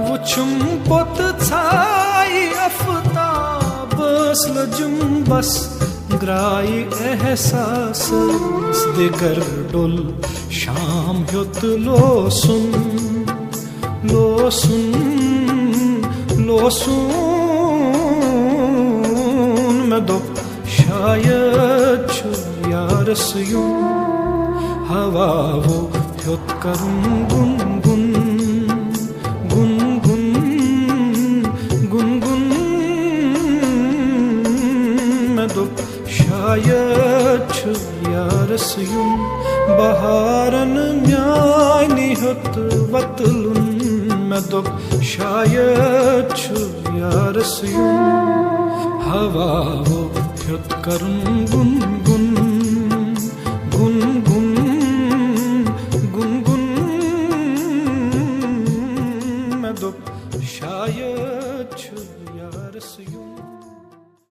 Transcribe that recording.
वुछुम पोत छाई अफ्ताबस लजुम्बस ग्राई एहसास दिगर डुल शाम युत लोसुन लोसुन लोसुन मैं दोप शायद छु यारस यूं हवा वो युत करूं गुन गुन गुन गुन गुन गुन मैं दोप शायद छु यारस यूं बहारन म्यानी हुत वतलुन मैं दोप शायद छु यारस यूं हवा वो युत करूं गुन गुन गुन गुन गुन गुन मैं दोप शायद छु यारस यूं